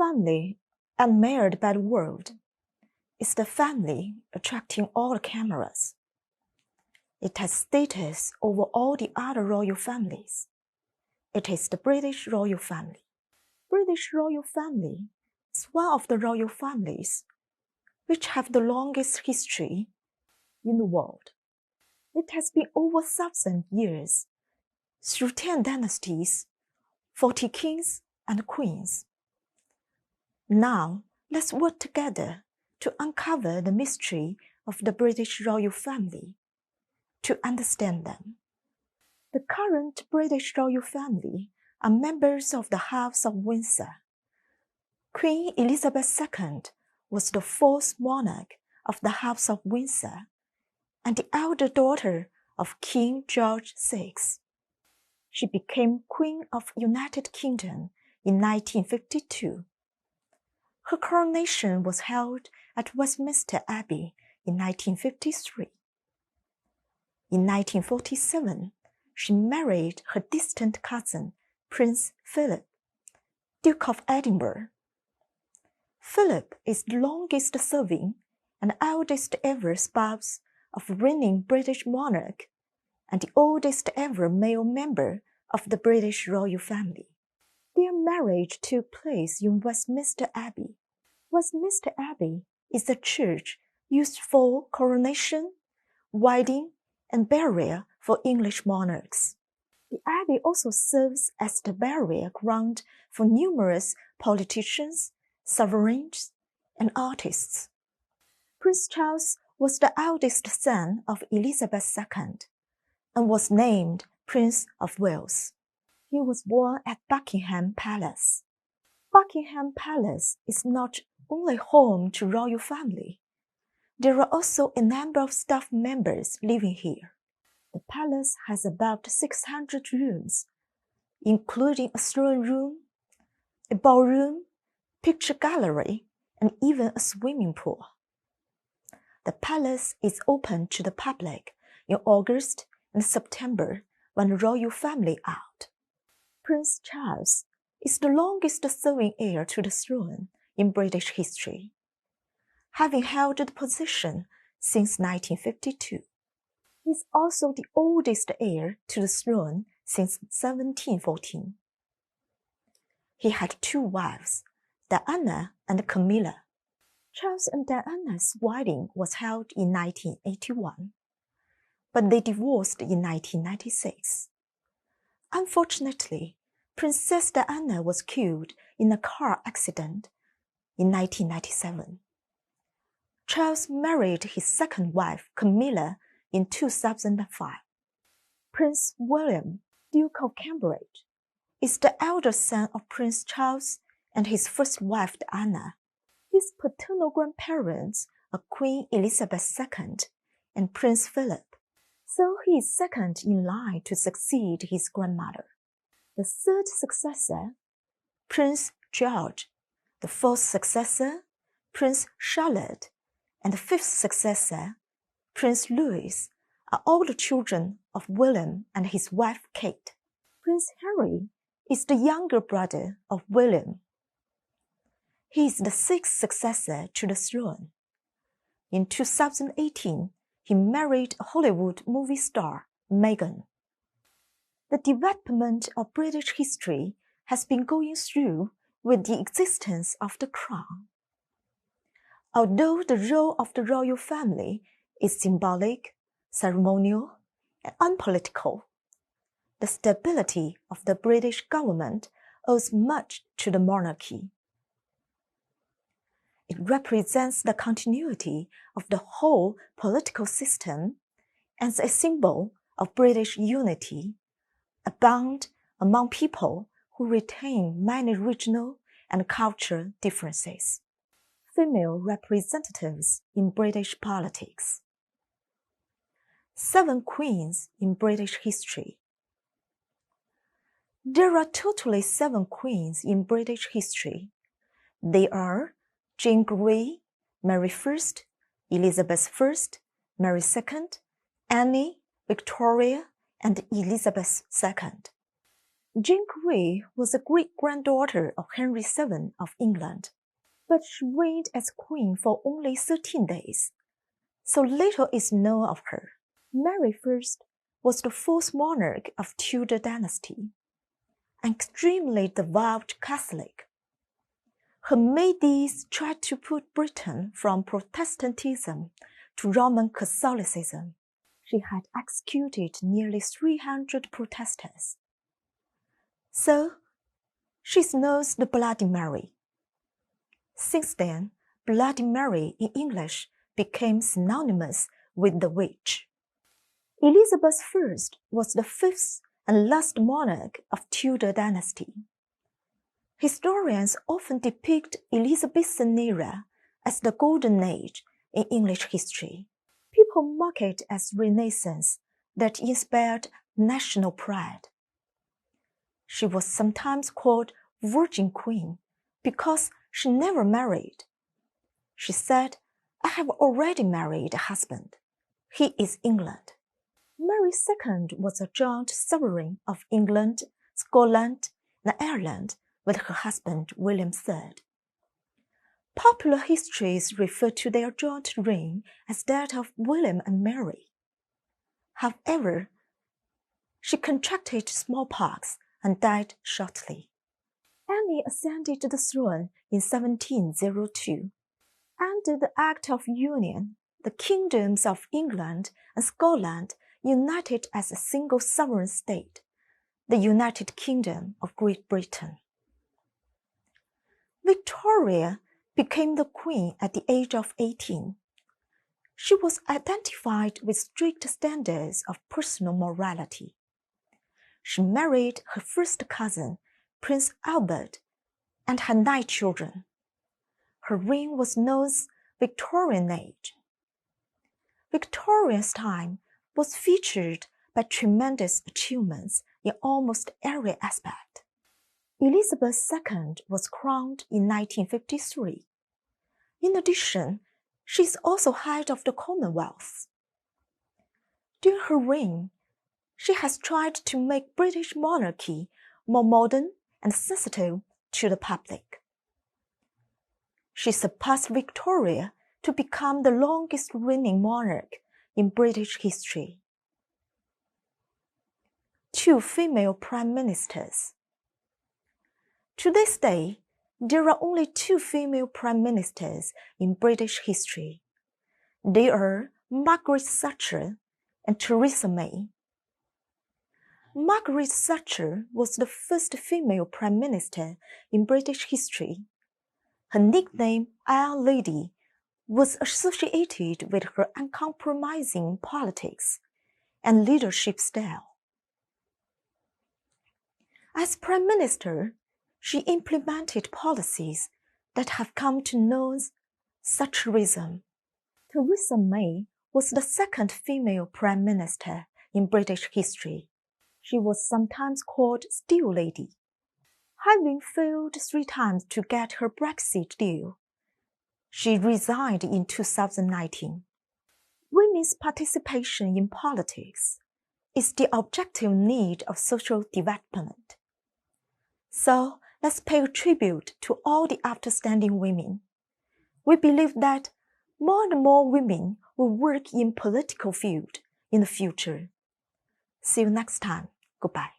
family admired by the world. It's the family attracting all the cameras. It has status over all the other royal families. It is the British royal family. British royal family is one of the royal families which have the longest history in the world. It has been over 1,000 years, through 10 dynasties, 40 kings and queens. Now, let's work together to uncover the mystery of the British royal family, to understand them. The current British royal family are members of the House of Windsor. Queen Elizabeth II was the fourth monarch of the House of Windsor and the elder daughter of King George VI. She became Queen of United Kingdom in 1952. Her coronation was held at Westminster Abbey in 1953. In 1947, she married her distant cousin, Prince Philip, Duke of Edinburgh. Philip is the longest-serving and eldest ever spouse of a reigning British monarch and the oldest ever male member of the British royal family. Their marriage took place in Westminster Abbey. Westminster Abbey is the church used for coronation, wedding, and burial for English monarchs. The Abbey also serves as the burial ground for numerous politicians, sovereigns, and artists. Prince Charles was the eldest son of Elizabeth II and was named Prince of Wales. He was born at Buckingham Palace. Buckingham Palace is not only home to royal family. There are also a number of staff members living here. The palace has about 600 rooms, including a throne room, a ballroom, picture gallery, and even a swimming pool. The palace is open to the public in August and September when the royal family are out. Prince Charles is the longest-serving heir to the throne in British history, having held the position since 1952. He is also the oldest heir to the throne since 1714. He had two wives, Diana and Camilla. Charles and Diana's wedding was held in 1981, but they divorced in 1996. Unfortunately, Princess Diana was killed in a car accident in 1997. Charles married his second wife, Camilla, in 2005. Prince William, Duke of Cambridge, is the elder son of Prince Charles and his first wife, Diana. His paternal grandparents are Queen Elizabeth II and Prince Philip, so he is second in line to succeed his grandmother. The third successor, Prince George, the fourth successor, Prince Charlotte, and the fifth successor, Prince Louis, are all the children of William and his wife Kate. Prince Harry is the younger brother of William. He is the sixth successor to the throne. In 2018, he married Hollywood movie star Meghan. The development of British history has been going through with the existence of the crown. Although the role of the royal family is symbolic, ceremonial, and unpolitical, the stability of the British government owes much to the monarchy. It represents the continuity of the whole political system and is a symbol of British unity, a bond among people who retain many regional and cultural differences. Female representatives in British politics. 7 queens in British history. There are totally 7 queens in British history. They are Jane Grey, Mary I, Elizabeth I, Mary II, Anne, Victoria, and Elizabeth II. Jane Grey was a great-granddaughter of Henry VII of England, but she reigned as queen for only 13 days, so little is known of her. Mary I was the fourth monarch of Tudor dynasty, an extremely devout Catholic. Her maidens tried to put Britain from Protestantism to Roman Catholicism. She had executed nearly 300 Protestants. So, she's known as the Bloody Mary. Since then, Bloody Mary in English became synonymous with the witch. Elizabeth I was the fifth and last monarch of Tudor dynasty. Historians often depict Elizabethan era as the golden age in English history. People mark it as Renaissance that inspired national pride. She was sometimes called Virgin Queen because she never married. She said, "I have already married a husband. He is England." Mary II was a joint sovereign of England, Scotland, and Ireland with her husband William III. Popular histories refer to their joint reign as that of William and Mary. However, she contracted smallpox and died shortly. Anne ascended the throne in 1702. Under the Act of Union, the kingdoms of England and Scotland united as a single sovereign state, the United Kingdom of Great Britain. Victoria became the queen at the age of 18. She was identified with strict standards of personal morality. She married her first cousin, Prince Albert, and had 9 children. Her reign was known as Victorian Age. Victoria's time was featured by tremendous achievements in almost every aspect. Elizabeth II was crowned in 1953. In addition, she is also head of the Commonwealth. During her reign, she has tried to make British monarchy more modern and sensitive to the public. She surpassed Victoria to become the longest reigning monarch in British history. 2 female prime ministers. To this day, there are only 2 female prime ministers in British history. They are Margaret Thatcher and Theresa May. Margaret Thatcher was the first female prime minister in British history. Her nickname, Iron Lady, was associated with her uncompromising politics and leadership style. As prime minister, she implemented policies that have come to know as Thatcherism. Theresa May was the second female prime minister in British history. She was sometimes called Steel Lady. Having failed 3 times to get her Brexit deal, she resigned in 2019. Women's participation in politics is the objective need of social development. So let's pay tribute to all the outstanding women. We believe that more and more women will work in political field in the future. See you next time. Goodbye.